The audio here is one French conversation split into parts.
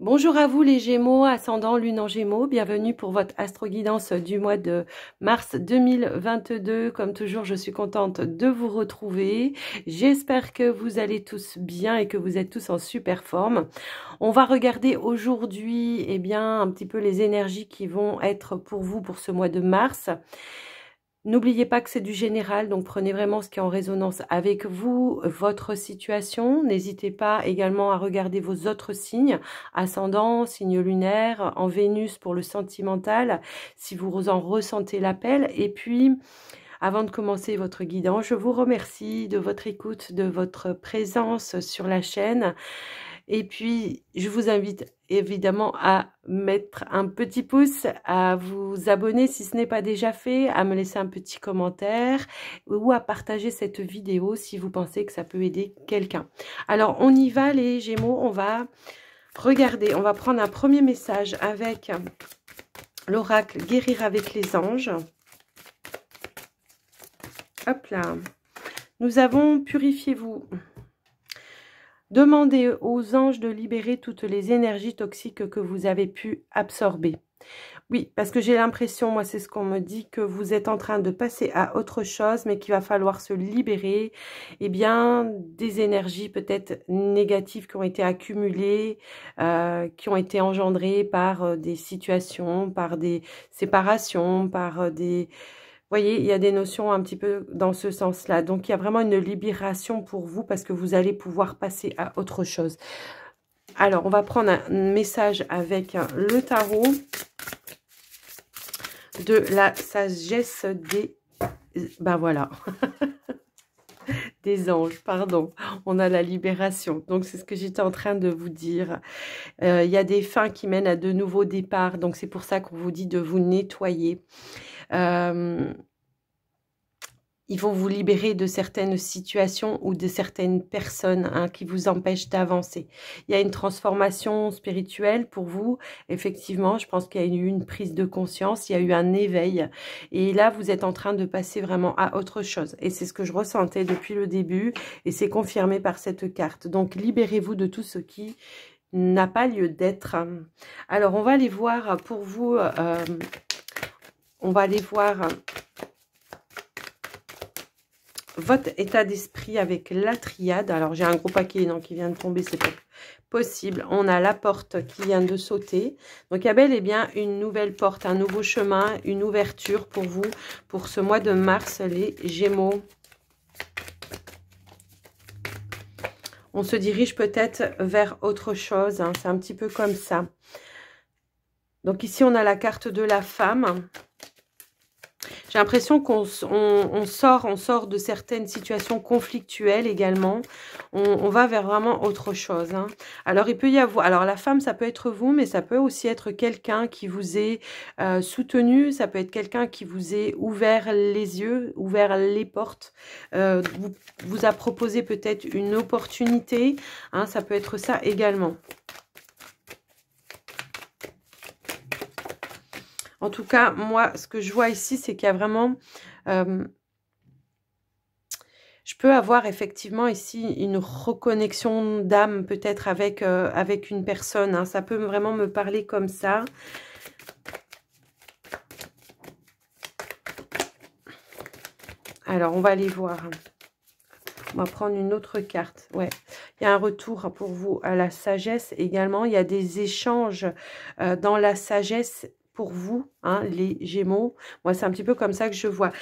Bonjour à vous les Gémeaux, ascendant Lune en Gémeaux, bienvenue pour votre astro-guidance du mois de mars 2022. Comme toujours, je suis contente de vous retrouver. J'espère que vous allez tous bien et que vous êtes tous en super forme. On va regarder aujourd'hui un petit peu les énergies qui vont être pour vous pour ce mois de mars. N'oubliez pas que c'est du général, donc prenez vraiment ce qui est en résonance avec vous, votre situation. N'hésitez pas également à regarder vos autres signes, ascendant, signe lunaire, en Vénus pour le sentimental, si vous en ressentez l'appel. Et puis, avant de commencer votre guidance, je vous remercie de votre écoute, de votre présence sur la chaîne. Et puis, je vous invite évidemment à mettre un petit pouce, à vous abonner si ce n'est pas déjà fait, à me laisser un petit commentaire ou à partager cette vidéo si vous pensez que ça peut aider quelqu'un. Alors, on y va les Gémeaux, on va regarder, on va prendre un premier message avec l'oracle Guérir avec les anges. Hop là. Nous avons Purifiez-vous. Demandez aux anges de libérer toutes les énergies toxiques que vous avez pu absorber. Oui, parce que j'ai l'impression, moi c'est ce qu'on me dit, que vous êtes en train de passer à autre chose, mais qu'il va falloir se libérer des énergies peut-être négatives qui ont été accumulées, qui ont été engendrées par des situations, par des séparations, par des... Vous voyez, il y a des notions un petit peu dans ce sens-là. Donc, il y a vraiment une libération pour vous parce que vous allez pouvoir passer à autre chose. Alors, on va prendre un message avec le tarot de la sagesse des... Ben voilà. Des anges, pardon. On a la libération. Donc, c'est ce que j'étais en train de vous dire. Il y a des fins qui mènent à de nouveaux départs. Donc, c'est pour ça qu'on vous dit de vous nettoyer. Ils vont vous libérer de certaines situations ou de certaines personnes qui vous empêchent d'avancer. Il y a une transformation spirituelle pour vous. Effectivement, je pense qu'il y a eu une prise de conscience, il y a eu un éveil. Et là, vous êtes en train de passer vraiment à autre chose. Et c'est ce que je ressentais depuis le début. Et c'est confirmé par cette carte. Donc, libérez-vous de tout ce qui n'a pas lieu d'être. Alors, on va aller voir pour vous... on va aller voir... votre état d'esprit avec la triade. Alors, j'ai un gros paquet qui vient de tomber, c'est pas possible. On a la porte qui vient de sauter. Donc, il y a bel et bien une nouvelle porte, un nouveau chemin, une ouverture pour vous, pour ce mois de mars, les Gémeaux. On se dirige peut-être vers autre chose. C'est un petit peu comme ça. Donc, ici, on a la carte de la femme. J'ai l'impression qu'on sort de certaines situations conflictuelles également. On va vers vraiment autre chose. Alors, il peut y avoir... Alors, la femme, ça peut être vous, mais ça peut aussi être quelqu'un qui vous est soutenu. Ça peut être quelqu'un qui vous ait ouvert les yeux, ouvert les portes. Vous a proposé peut-être une opportunité. Ça peut être ça également. En tout cas, moi, ce que je vois ici, c'est qu'il y a vraiment... je peux avoir effectivement ici une reconnexion d'âme peut-être avec, avec une personne. Ça peut vraiment me parler comme ça. Alors, on va aller voir. On va prendre une autre carte. Ouais, il y a un retour pour vous à la sagesse également. Il y a des échanges dans la sagesse pour vous, les Gémeaux. Moi, c'est un petit peu comme ça que je vois.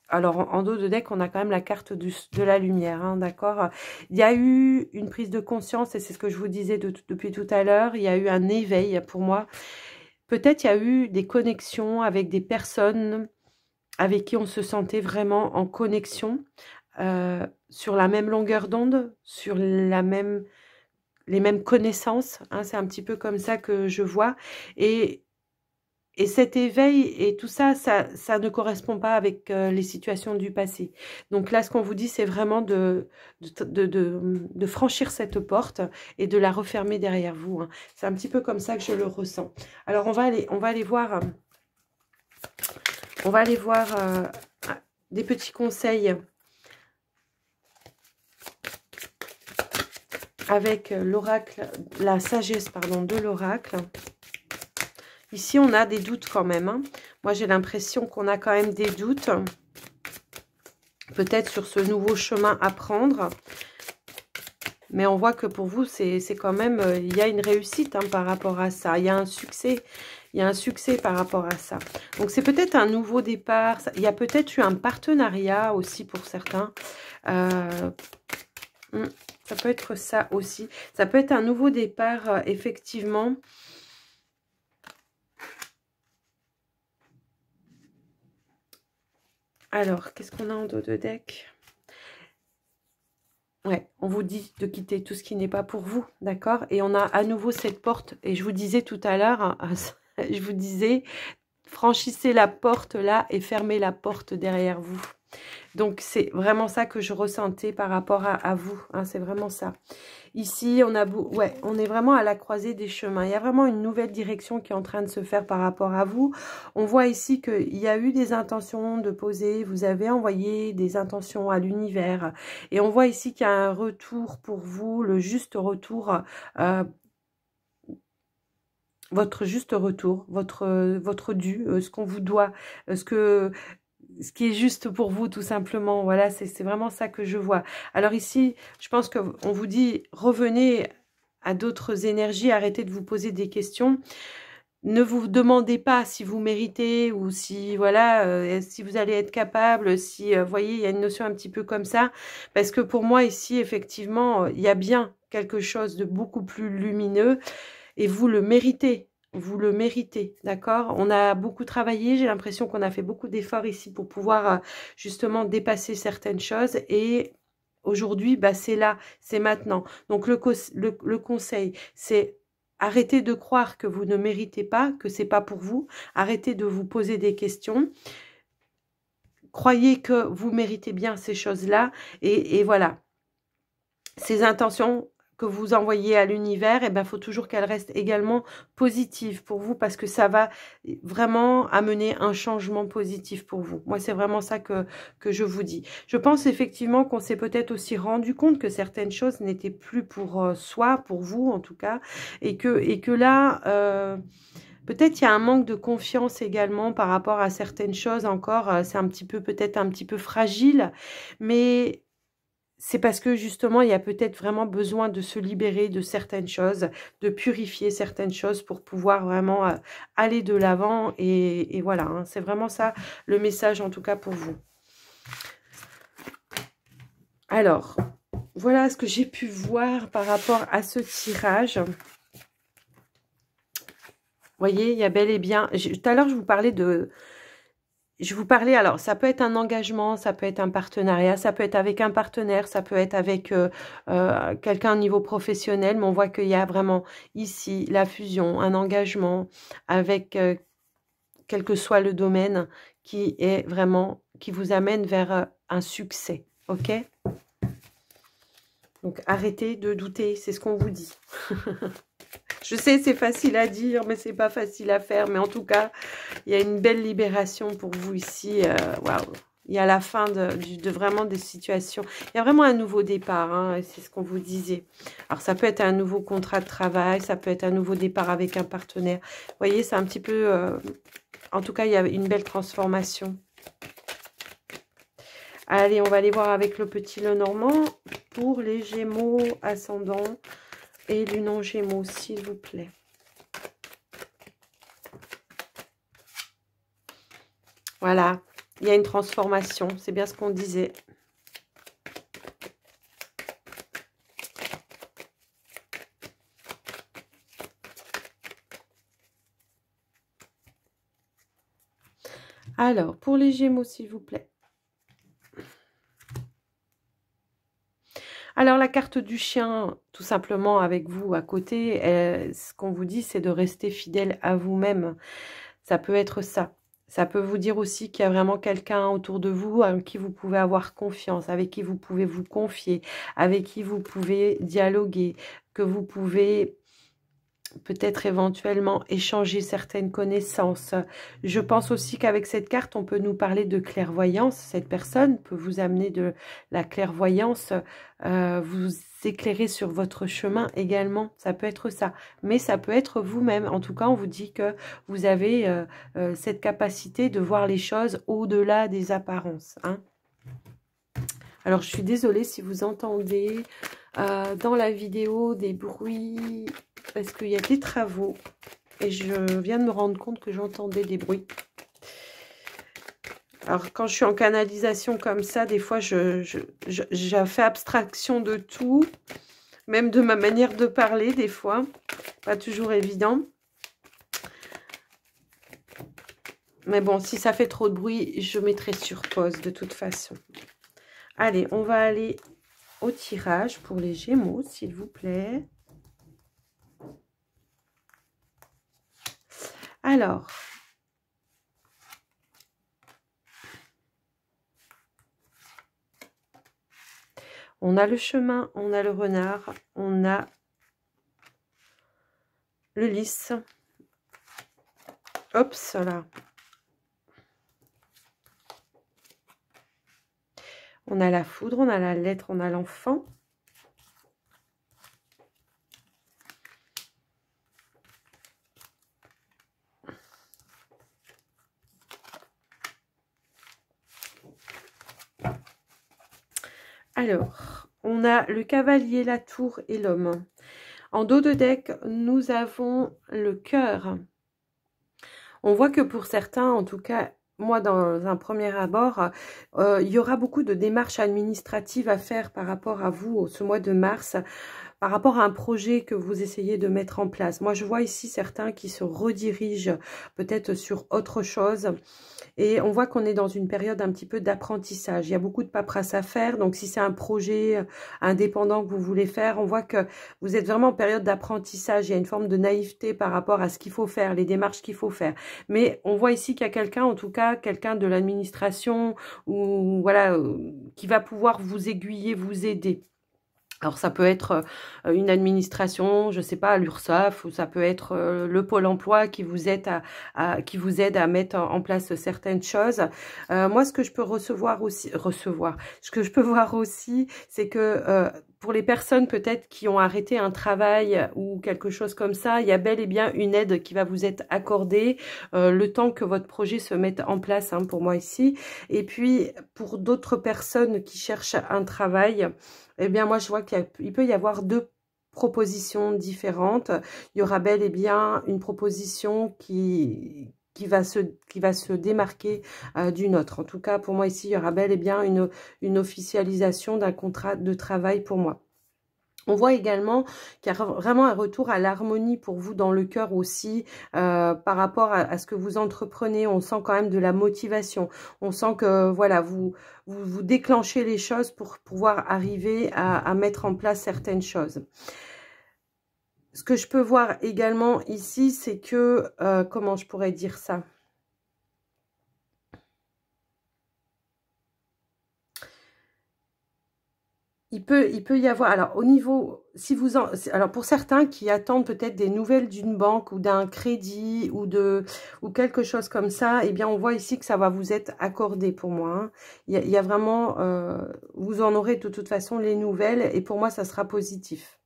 Alors, en dos de deck, on a quand même la carte de la lumière, d'accord. Il y a eu une prise de conscience, et c'est ce que je vous disais depuis tout à l'heure. Il y a eu un éveil pour moi. Peut-être il y a eu des connexions avec des personnes avec qui on se sentait vraiment en connexion, sur la même longueur d'onde, sur les mêmes connaissances. C'est un petit peu comme ça que je vois. Et cet éveil et tout ça, ça ne correspond pas avec les situations du passé. Donc là, ce qu'on vous dit, c'est vraiment de franchir cette porte et de la refermer derrière vous. C'est un petit peu comme ça que je le ressens. Alors, on va aller voir... on va aller voir des petits conseils avec l'oracle, la sagesse, pardon, de l'oracle. Ici, on a des doutes quand même. Hein. Moi, j'ai l'impression qu'on a quand même des doutes. Peut-être sur ce nouveau chemin à prendre. Mais on voit que pour vous, c'est quand même... il y a une réussite hein, par rapport à ça. Il y a un succès. Il y a un succès par rapport à ça. Donc, c'est peut-être un nouveau départ. Il y a peut-être eu un partenariat aussi pour certains. Ça peut être ça aussi. Ça peut être un nouveau départ, effectivement. Alors, qu'est-ce qu'on a en dos de deck? Ouais, on vous dit de quitter tout ce qui n'est pas pour vous, d'accord? Et on a à nouveau cette porte. Et je vous disais tout à l'heure, je vous disais, franchissez la porte là et fermez la porte derrière vous. Donc, c'est vraiment ça que je ressentais par rapport à vous. Hein, c'est vraiment ça. Ici, on est vraiment à la croisée des chemins. Il y a vraiment une nouvelle direction qui est en train de se faire par rapport à vous. On voit ici qu'il y a eu des intentions de poser. Vous avez envoyé des intentions à l'univers. Et on voit ici qu'il y a un retour pour vous, le juste retour, votre juste retour, votre dû, ce qu'on vous doit, ce qui est juste pour vous, tout simplement. Voilà, c'est vraiment ça que je vois. Alors ici, je pense qu'on vous dit, revenez à d'autres énergies, arrêtez de vous poser des questions. Ne vous demandez pas si vous méritez ou si, voilà, si vous allez être capable, si, vous voyez, il y a une notion un petit peu comme ça. Parce que pour moi, ici, effectivement, il y a bien quelque chose de beaucoup plus lumineux et vous le méritez. Vous le méritez, d'accord? On a beaucoup travaillé, j'ai l'impression qu'on a fait beaucoup d'efforts ici pour pouvoir justement dépasser certaines choses et aujourd'hui, bah, c'est là, c'est maintenant. Donc le conseil, c'est arrêtez de croire que vous ne méritez pas, que c'est pas pour vous. Arrêtez de vous poser des questions. Croyez que vous méritez bien ces choses-là et voilà. Ces intentions que vous envoyez à l'univers, il faut toujours qu'elles restent également positives pour vous parce que ça va vraiment amener un changement positif pour vous. Moi, c'est vraiment ça que je vous dis. Je pense effectivement qu'on s'est peut-être aussi rendu compte que certaines choses n'étaient plus pour soi, pour vous en tout cas, et que là... peut-être il y a un manque de confiance également par rapport à certaines choses encore. C'est un petit peu, peut-être un petit peu fragile, mais c'est parce que justement, il y a peut-être vraiment besoin de se libérer de certaines choses, de purifier certaines choses pour pouvoir vraiment aller de l'avant. Et voilà, hein, c'est vraiment ça le message en tout cas pour vous. Alors, voilà ce que j'ai pu voir par rapport à ce tirage. Vous voyez, il y a bel et bien... Tout à l'heure, je vous parlais de... alors ça peut être un engagement, ça peut être un partenariat, ça peut être avec un partenaire, ça peut être avec quelqu'un au niveau professionnel, mais on voit qu'il y a vraiment ici la fusion, un engagement avec quel que soit le domaine qui est vraiment, qui vous amène vers un succès, ok? Donc arrêtez de douter, c'est ce qu'on vous dit. Je sais, c'est facile à dire, mais c'est pas facile à faire. Mais en tout cas, il y a une belle libération pour vous ici. Waouh! Il y a la fin de vraiment des situations. Il y a vraiment un nouveau départ, hein, c'est ce qu'on vous disait. Alors, ça peut être un nouveau contrat de travail, ça peut être un nouveau départ avec un partenaire. Vous voyez, c'est un petit peu... en tout cas, il y a une belle transformation. Allez, on va aller voir avec le petit Lenormand pour les Gémeaux ascendants. Et lune en Gémeaux, s'il vous plaît. Voilà, il y a une transformation, c'est bien ce qu'on disait. Alors, pour les Gémeaux, s'il vous plaît. Alors, la carte du chien, tout simplement avec vous à côté, ce qu'on vous dit, c'est de rester fidèle à vous-même. Ça peut être ça. Ça peut vous dire aussi qu'il y a vraiment quelqu'un autour de vous avec qui vous pouvez avoir confiance, avec qui vous pouvez vous confier, avec qui vous pouvez dialoguer, que vous pouvez peut-être éventuellement échanger certaines connaissances. Je pense aussi qu'avec cette carte, on peut nous parler de clairvoyance. Cette personne peut vous amener de la clairvoyance, vous éclairer sur votre chemin également. Ça peut être ça, mais ça peut être vous-même. En tout cas, on vous dit que vous avez cette capacité de voir les choses au-delà des apparences, hein. Alors, je suis désolée si vous entendez dans la vidéo des bruits, parce qu'il y a des travaux et je viens de me rendre compte que j'entendais des bruits. Alors, quand je suis en canalisation comme ça, des fois, je fais abstraction de tout, même de ma manière de parler, des fois. Pas toujours évident. Mais bon, si ça fait trop de bruit, je mettrai sur pause de toute façon. Allez, on va aller au tirage pour les Gémeaux, s'il vous plaît. Alors, on a le chemin, on a le renard, on a le lys. Hop, là. On a la foudre, on a la lettre, on a l'enfant. Alors, on a le cavalier, la tour et l'homme. En dos de deck, nous avons le cœur. On voit que pour certains, en tout cas, moi, dans un premier abord, il y aura beaucoup de démarches administratives à faire par rapport à vous, ce mois de mars, par rapport à un projet que vous essayez de mettre en place. Moi, je vois ici certains qui se redirigent peut-être sur autre chose. Et on voit qu'on est dans une période un petit peu d'apprentissage. Il y a beaucoup de paperasse à faire. Donc, si c'est un projet indépendant que vous voulez faire, on voit que vous êtes vraiment en période d'apprentissage. Il y a une forme de naïveté par rapport à ce qu'il faut faire, les démarches qu'il faut faire. Mais on voit ici qu'il y a quelqu'un, en tout cas, quelqu'un de l'administration ou voilà, qui va pouvoir vous aiguiller, vous aider. Alors, ça peut être une administration, je sais pas, l'URSSAF, ou ça peut être le Pôle emploi qui vous aide qui vous aide à mettre en place certaines choses. Moi, ce que je peux ce que je peux voir aussi, c'est que pour les personnes peut-être qui ont arrêté un travail ou quelque chose comme ça, il y a bel et bien une aide qui va vous être accordée le temps que votre projet se mette en place, hein, pour moi ici. Et puis, pour d'autres personnes qui cherchent un travail, eh bien, moi, je vois qu'il peut y avoir deux propositions différentes. Il y aura bel et bien une proposition qui va se démarquer d'une autre. En tout cas, pour moi, ici, il y aura bel et bien une officialisation d'un contrat de travail pour moi. On voit également qu'il y a vraiment un retour à l'harmonie pour vous dans le cœur aussi, par rapport à ce que vous entreprenez. On sent quand même de la motivation. On sent que voilà, vous déclenchez les choses pour pouvoir arriver à mettre en place certaines choses. Ce que je peux voir également ici, c'est que, comment je pourrais dire ça ? Il peut y avoir, alors au niveau, si vous alors pour certains qui attendent peut-être des nouvelles d'une banque ou d'un crédit ou quelque chose comme ça, eh bien on voit ici que ça va vous être accordé pour moi, hein. Il y a vraiment, vous en aurez de toute façon les nouvelles et pour moi ça sera positif.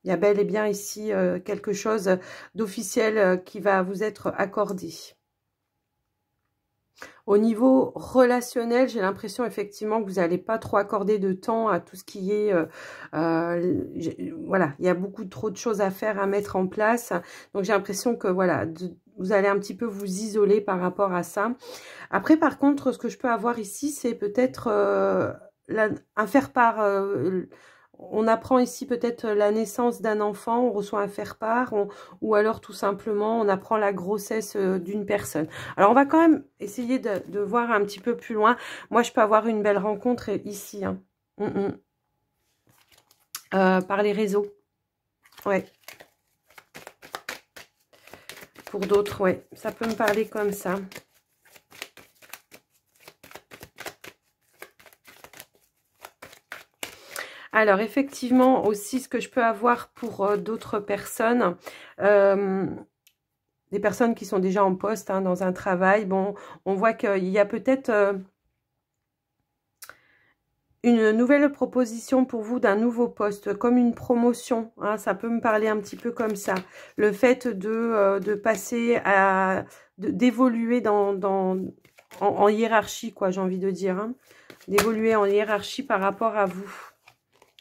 Il y a bel et bien ici quelque chose d'officiel qui va vous être accordé. Au niveau relationnel, j'ai l'impression effectivement que vous n'allez pas trop accorder de temps à tout ce qui est... voilà, il y a beaucoup trop de choses à faire, à mettre en place. Donc j'ai l'impression que voilà, vous allez un petit peu vous isoler par rapport à ça. Après, par contre, ce que je peux avoir ici, c'est peut-être un faire-part... on apprend ici peut-être la naissance d'un enfant, on reçoit un faire-part, ou alors tout simplement on apprend la grossesse d'une personne. Alors on va quand même essayer de voir un petit peu plus loin. Moi je peux avoir une belle rencontre ici, hein. Par les réseaux. Ouais. Pour d'autres, ouais. Ça peut me parler comme ça. Alors, effectivement, aussi, ce que je peux avoir pour d'autres personnes, des personnes qui sont déjà en poste, hein, dans un travail, bon, on voit qu'il y a peut-être une nouvelle proposition pour vous d'un nouveau poste, comme une promotion, hein, ça peut me parler un petit peu comme ça. Le fait de passer à... d'évoluer en hiérarchie, quoi, j'ai envie de dire, hein, d'évoluer en hiérarchie par rapport à vous.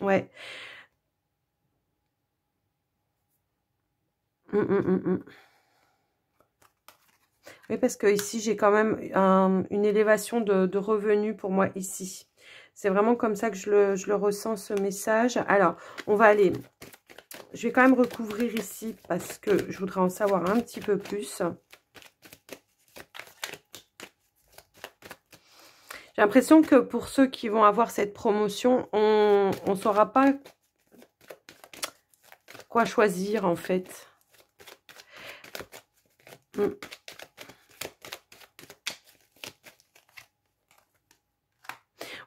Ouais. Oui, parce que ici, j'ai quand même une élévation de revenus pour moi ici. C'est vraiment comme ça que je le ressens, ce message. Alors, on va aller... Je vais quand même recouvrir ici parce que je voudrais en savoir un petit peu plus. J'ai l'impression que pour ceux qui vont avoir cette promotion, on ne saura pas quoi choisir en fait.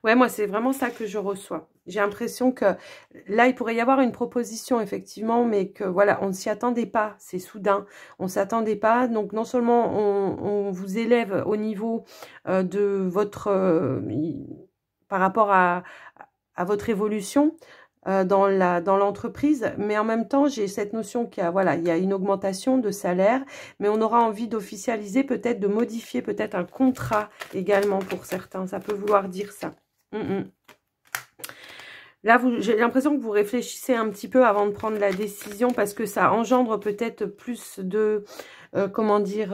Ouais, moi, c'est vraiment ça que je reçois. J'ai l'impression que là, il pourrait y avoir une proposition, effectivement, mais que voilà, on ne s'y attendait pas. C'est soudain. On ne s'attendait pas. Donc, non seulement on vous élève au niveau de votre... par rapport à votre évolution dans l'entreprise, mais en même temps, j'ai cette notion qu'il y a, voilà, il y a une augmentation de salaire, mais on aura envie d'officialiser, peut-être de modifier peut-être un contrat également pour certains. Ça peut vouloir dire ça. Là, j'ai l'impression que vous réfléchissez un petit peu avant de prendre la décision parce que ça engendre peut-être plus de... comment dire...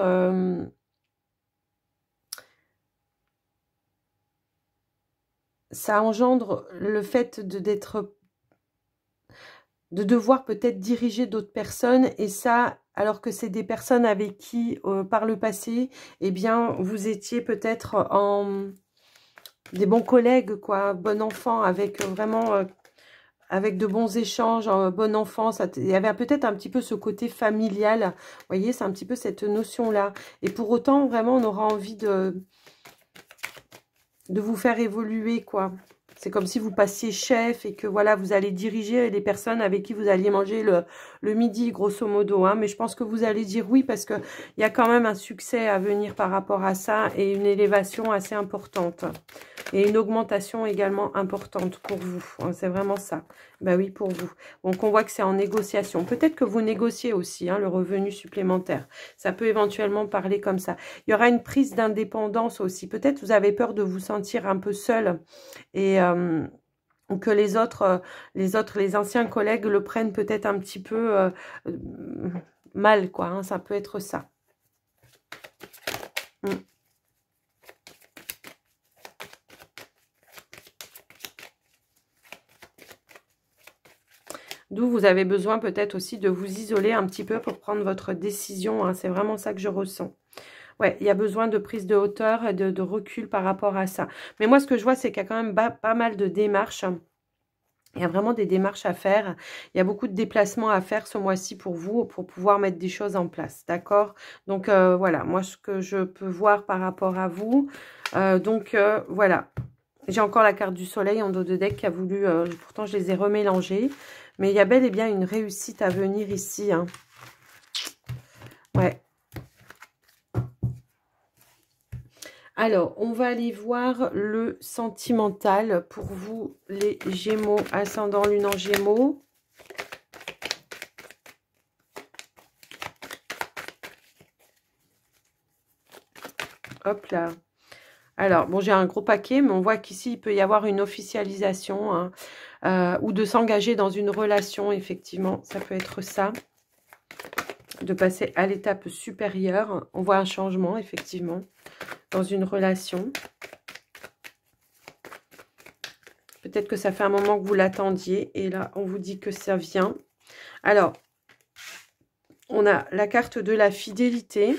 ça engendre le fait de devoir peut-être diriger d'autres personnes et ça, alors que c'est des personnes avec qui, par le passé, eh bien, vous étiez peut-être en... des bons collègues, quoi, bon enfant, avec vraiment... avec de bons échanges, bon enfant, il y avait peut-être un petit peu ce côté familial, vous voyez, c'est un petit peu cette notion-là. Et pour autant, vraiment, on aura envie de vous faire évoluer, quoi. C'est comme si vous passiez chef et que, voilà, vous allez diriger les personnes avec qui vous alliez manger le midi, grosso modo. Hein. Mais je pense que vous allez dire oui parce qu'il y a quand même un succès à venir par rapport à ça et une élévation assez importante. Et une augmentation également importante pour vous. C'est vraiment ça. Ben oui, pour vous. Donc, on voit que c'est en négociation. Peut-être que vous négociez aussi hein, le revenu supplémentaire. Ça peut éventuellement parler comme ça. Il y aura une prise d'indépendance aussi. Peut-être vous avez peur de vous sentir un peu seul et que les anciens collègues le prennent peut-être un petit peu mal, quoi. Hein, ça peut être ça. D'où vous avez besoin peut-être aussi de vous isoler un petit peu pour prendre votre décision. Hein. C'est vraiment ça que je ressens. Ouais, il y a besoin de prise de hauteur et de recul par rapport à ça. Mais moi, ce que je vois, c'est qu'il y a quand même pas mal de démarches. Il y a vraiment des démarches à faire. Il y a beaucoup de déplacements à faire ce mois-ci pour vous, pour pouvoir mettre des choses en place. D'accord? Donc, voilà. Moi, ce que je peux voir par rapport à vous. Voilà. J'ai encore la carte du soleil en dos de deck qui a voulu... pourtant, je les ai remélangées. Mais il y a bel et bien une réussite à venir ici. Hein. Ouais. Alors, on va aller voir le sentimental pour vous, les Gémeaux, ascendant lune en Gémeaux. Hop là. Alors, bon, j'ai un gros paquet, mais on voit qu'ici, il peut y avoir une officialisation hein, ou de s'engager dans une relation, effectivement. Ça peut être ça. De passer à l'étape supérieure. On voit un changement, effectivement, dans une relation. Peut-être que ça fait un moment que vous l'attendiez. Et là, on vous dit que ça vient. Alors, on a la carte de la fidélité,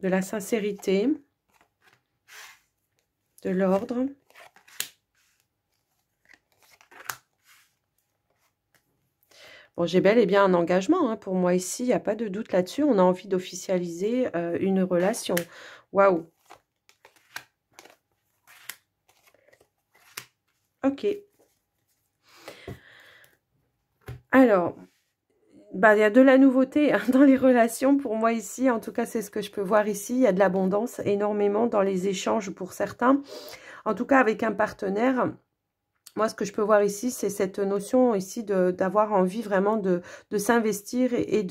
de la sincérité, de l'ordre. Bon, j'ai bel et bien un engagement hein, pour moi ici, il n'y a pas de doute là-dessus. On a envie d'officialiser une relation. Waouh! Ok. Alors, bah, il y a de la nouveauté hein, dans les relations pour moi ici. En tout cas, c'est ce que je peux voir ici. Il y a de l'abondance énormément dans les échanges pour certains. En tout cas, avec un partenaire, moi, ce que je peux voir ici, c'est cette notion ici d'avoir envie vraiment de s'investir et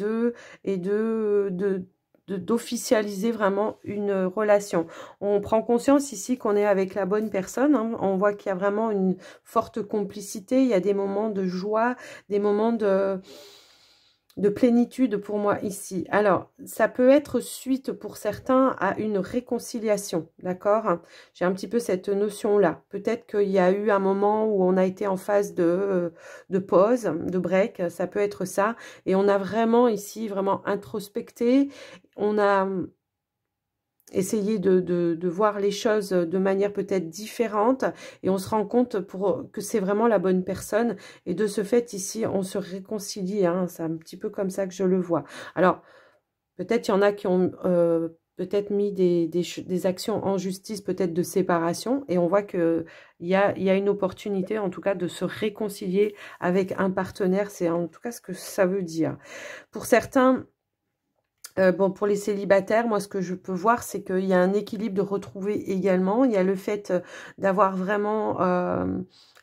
d'officialiser vraiment une relation. On prend conscience ici qu'on est avec la bonne personne. Hein. On voit qu'il y a vraiment une forte complicité. Il y a des moments de joie, des moments de plénitude pour moi ici. Alors, ça peut être suite pour certains à une réconciliation, d'accord? J'ai un petit peu cette notion-là. Peut-être qu'il y a eu un moment où on a été en phase de pause, de break, ça peut être ça. Et on a vraiment ici, vraiment introspecté. On a essayer de voir les choses de manière peut-être différente et on se rend compte que c'est vraiment la bonne personne et de ce fait ici on se réconcilie, hein, c'est un petit peu comme ça que je le vois. Alors peut-être il y en a qui ont peut-être mis des actions en justice, peut-être de séparation, et on voit qu'il y a une opportunité en tout cas de se réconcilier avec un partenaire, c'est en tout cas ce que ça veut dire. Pour certains, bon, pour les célibataires, moi, ce que je peux voir, c'est qu'il y a un équilibre de retrouver également. Il y a le fait d'avoir vraiment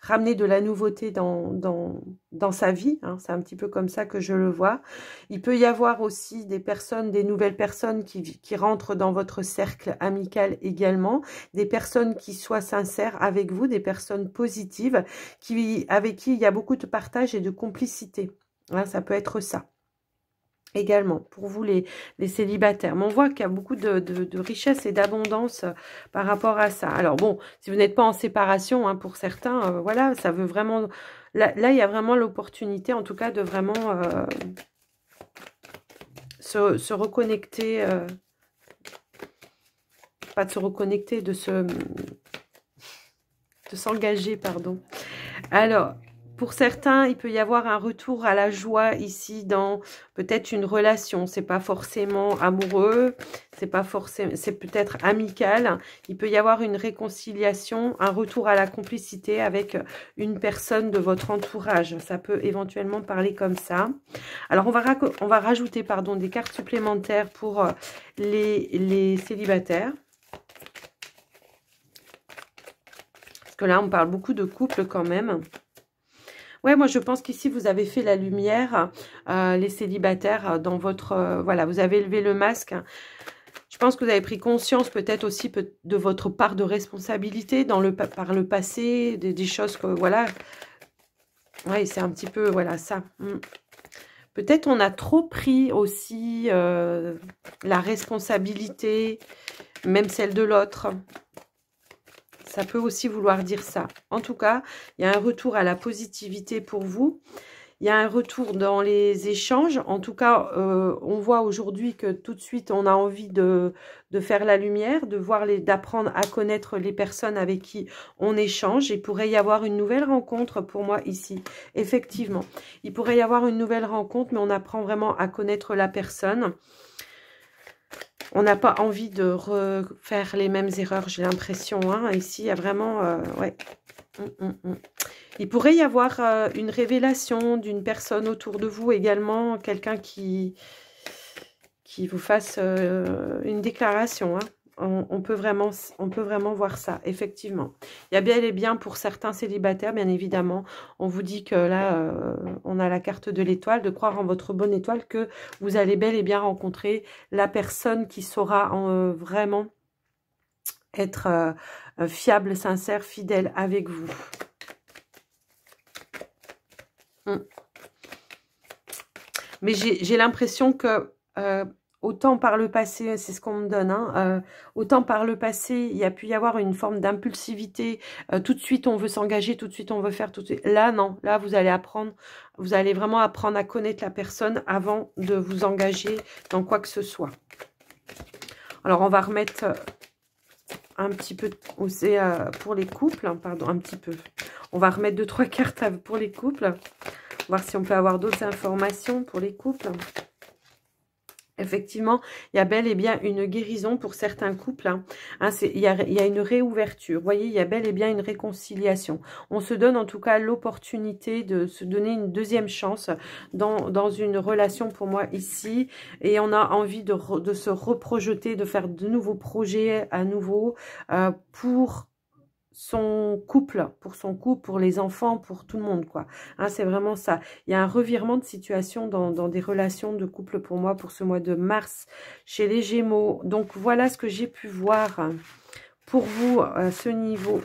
ramené de la nouveauté dans sa vie. Hein, c'est un petit peu comme ça que je le vois. Il peut y avoir aussi des personnes, des nouvelles personnes qui rentrent dans votre cercle amical également. Des personnes qui soient sincères avec vous, des personnes positives, avec qui il y a beaucoup de partage et de complicité. Hein, ça peut être ça. Également, pour vous les célibataires. Mais on voit qu'il y a beaucoup de richesse et d'abondance par rapport à ça. Alors bon, si vous n'êtes pas en séparation, hein, pour certains, voilà, ça veut vraiment... Là, il y a vraiment l'opportunité, en tout cas, de vraiment se reconnecter... pas de se reconnecter, de s'engager, pardon. Alors... Pour certains, il peut y avoir un retour à la joie ici dans peut-être une relation. C'est pas forcément amoureux, c'est pas forcément, c'est peut-être amical. Il peut y avoir une réconciliation, un retour à la complicité avec une personne de votre entourage. Ça peut éventuellement parler comme ça. Alors on va rajouter pardon des cartes supplémentaires pour les célibataires. Parce que là on parle beaucoup de couples quand même. Ouais, moi je pense qu'ici vous avez fait la lumière, les célibataires, dans votre... voilà, vous avez levé le masque. Je pense que vous avez pris conscience peut-être aussi de votre part de responsabilité par le passé, des choses que... Voilà. Ouais, c'est un petit peu... Voilà, ça. Peut-être on a trop pris aussi la responsabilité, même celle de l'autre. Ça peut aussi vouloir dire ça. En tout cas, il y a un retour à la positivité pour vous. Il y a un retour dans les échanges. En tout cas, on voit aujourd'hui que tout de suite, on a envie de faire la lumière, d'apprendre à connaître les personnes avec qui on échange. Il pourrait y avoir une nouvelle rencontre pour moi ici. Effectivement, il pourrait y avoir une nouvelle rencontre, mais on apprend vraiment à connaître la personne. On n'a pas envie de refaire les mêmes erreurs, j'ai l'impression. Hein. Ici, il y a vraiment... ouais. Il pourrait y avoir une révélation d'une personne autour de vous également, quelqu'un qui vous fasse une déclaration. Hein. On peut vraiment voir ça, effectivement. Il y a bien et bien pour certains célibataires, bien évidemment. On vous dit que là, on a la carte de l'étoile, de croire en votre bonne étoile, que vous allez bel et bien rencontrer la personne qui saura vraiment être fiable, sincère, fidèle avec vous. Mais j'ai l'impression que... autant par le passé, c'est ce qu'on me donne, hein, autant par le passé, il y a pu y avoir une forme d'impulsivité, tout de suite on veut s'engager, tout de suite on veut faire, tout de suite. Là non, là vous allez vraiment apprendre à connaître la personne avant de vous engager dans quoi que ce soit. Alors on va remettre un petit peu aussi pour les couples, hein, pardon, un petit peu. On va remettre 2-3 cartes pour les couples, voir si on peut avoir d'autres informations pour les couples. Effectivement, il y a bel et bien une guérison pour certains couples. Il y a une réouverture. Vous voyez, il y a bel et bien une réconciliation. On se donne en tout cas l'opportunité de se donner une deuxième chance dans une relation pour moi ici. Et on a envie de se reprojeter, de faire de nouveaux projets à nouveau pour son couple, pour les enfants, pour tout le monde, quoi. C'est vraiment ça. Il y a un revirement de situation dans des relations de couple pour moi, pour ce mois de mars, chez les Gémeaux. Donc, voilà ce que j'ai pu voir pour vous à ce niveau.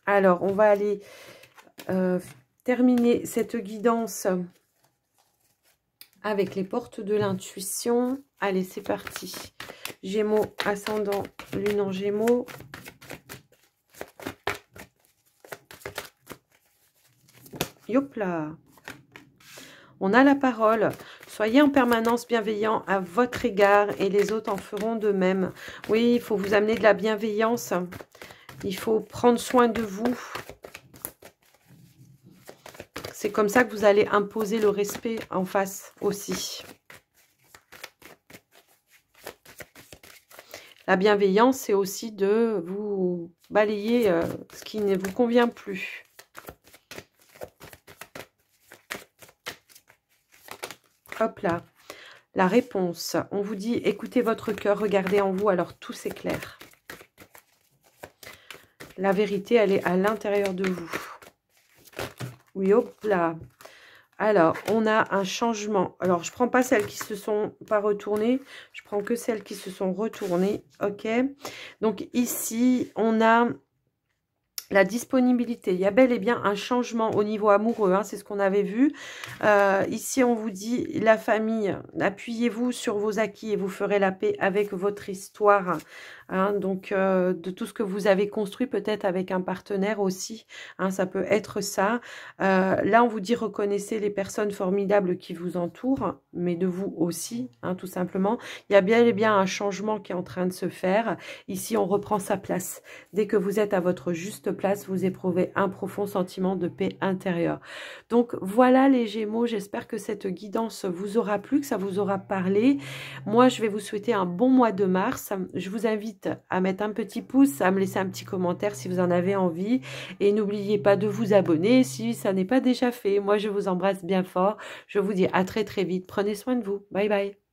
Alors, on va aller terminer cette guidance avec les portes de l'intuition. Allez, c'est parti. Gémeaux, ascendant, lune en Gémeaux. Yop là. On a la parole. Soyez en permanence bienveillant à votre égard et les autres en feront de même. Oui, il faut vous amener de la bienveillance. Il faut prendre soin de vous. C'est comme ça que vous allez imposer le respect en face aussi. La bienveillance, c'est aussi de vous balayer ce qui ne vous convient plus. Hop là, la réponse. On vous dit, écoutez votre cœur, regardez en vous, alors tout s'éclaire. La vérité, elle est à l'intérieur de vous. Oui, hop là. Alors, on a un changement. Alors, je ne prends pas celles qui se sont pas retournées. Je prends que celles qui se sont retournées. OK. Donc, ici, on a la disponibilité. Il y a bel et bien un changement au niveau amoureux. C'est ce qu'on avait vu. Ici, on vous dit, la famille, appuyez-vous sur vos acquis et vous ferez la paix avec votre histoire. Donc, de tout ce que vous avez construit, peut-être avec un partenaire aussi. Ça peut être ça. Là, on vous dit, reconnaissez les personnes formidables qui vous entourent, mais de vous aussi, tout simplement. Il y a bien et bien un changement qui est en train de se faire. Ici, on reprend sa place. Dès que vous êtes à votre juste place, vous éprouvez un profond sentiment de paix intérieure. Donc, voilà les Gémeaux. J'espère que cette guidance vous aura plu, que ça vous aura parlé. Moi, je vais vous souhaiter un bon mois de mars. Je vous invite à mettre un petit pouce, à me laisser un petit commentaire si vous en avez envie. Et n'oubliez pas de vous abonner si ça n'est pas déjà fait. Moi, je vous embrasse bien fort. Je vous dis à très très vite. Prenez soin de vous. Bye bye.